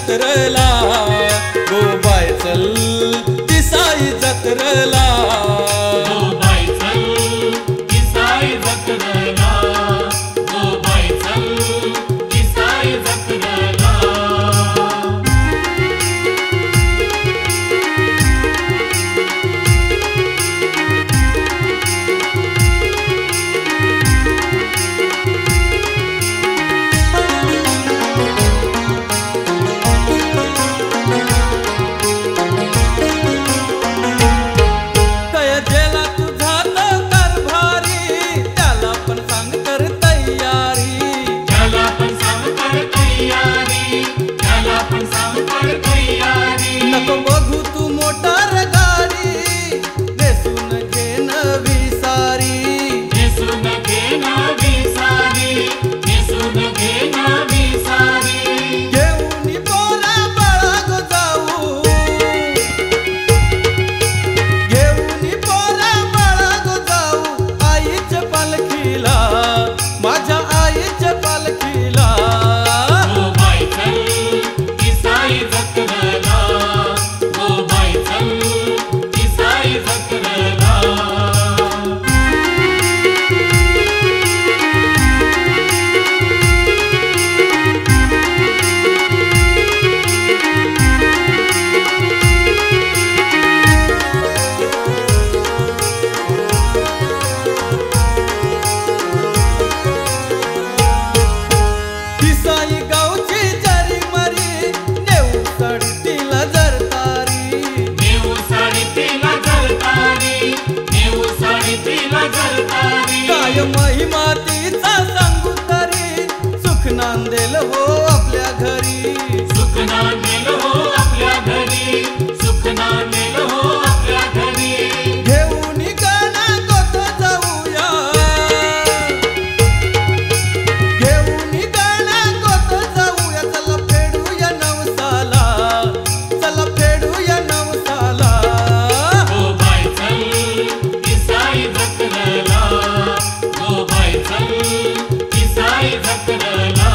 जत्रला गो bye चल तिसाई जत्रला गो bye चल तिसाई जत्रला गो bye चल तिसाई जत्रला नको बघू तू मोटार गाडी नेसून घे नवी सारी नेसून घे नवी सारी नेसून घे नवी सारी घेऊन पोरा बाळग जाऊ घेऊन पोरा बाळग जाऊ आईच्या पालखीला माझ्या आईच्या पालखीला गो बाय चल तिसाई जत्रला गो बाय चल तिसाई जत्रला तिसाई गावची जरी मरी नेऊ सडतीला जरतारी नेऊ साडी तिला जरतारी नेऊ साडी तिला जरतारी काय महिमा तिचा सांगू तरी सुख नांदेल हो आपल्या घरी सुख नांदेल हो आपल्या घरी सुख नांदेल हो आपल्या घरी घेऊन गाणा गोत जाऊया घेऊन गाणा गोत जाऊया चला फेडूया नवसाला चला फेडूया नवसाला गो बाय चल तिसाई जत्रला गो बाय चल तिसाई जत्रला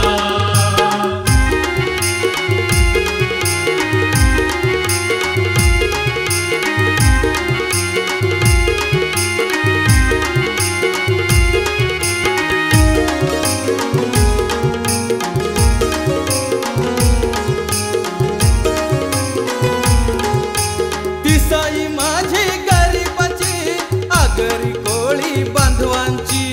तिसाई माझी गरीबाची आगरी कोळी बांधवांची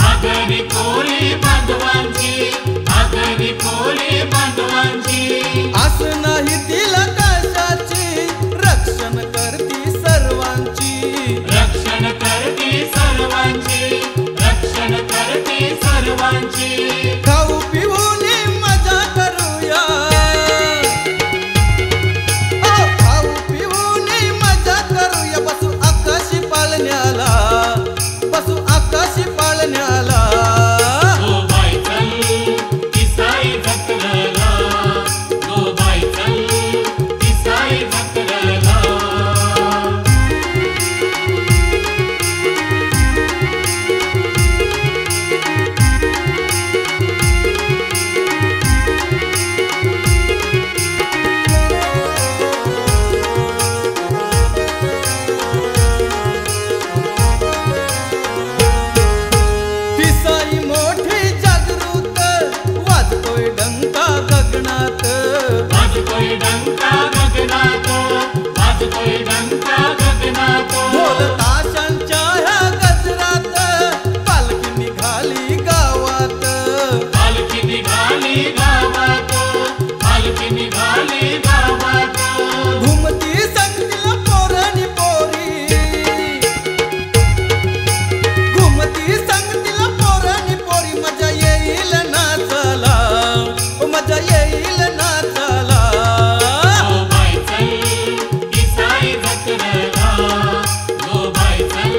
आगरी कोळी बांधवांची आगरी कोळी बांधवांची आस नाही तिला कशाची रक्षण करती सर्वांची रक्षण करते सर्वांची रक्षण करते सर्वांची खाऊ पिऊन मजा करूया खाऊ पिऊन मजा करूया बसू आकाशी पाळण्याला बसू आकाशी पाळण्याला गो बाय चल तिसाई जत्रला गो बाय चल तिसाई जत्रला तिसाई मोठी जागृत वाजतोय डंका गगनात वाजतोय डंका गगनात वाजतोय डंका गगनात ढोल ताशांच्या ह्या गजरात पालखी निघाली गावात पालखी निघाली गावात पालखी निघाली गावात घुमती संगतीला पोरांनी पोरी घुमती संगतीला पोरांनी पोरी मजा येईल नाचाला मजा येईल नाचाला गो बाय चल तिसाई जत्रला गो बाय चल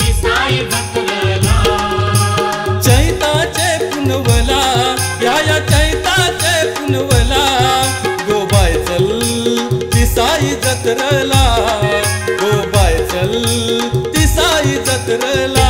तिसाई जत्रला चैताचे पुनवला या चैताचे पुनवला गो बाय चल तिसाई जत्रला गो बाय चल तिसाई जत्रला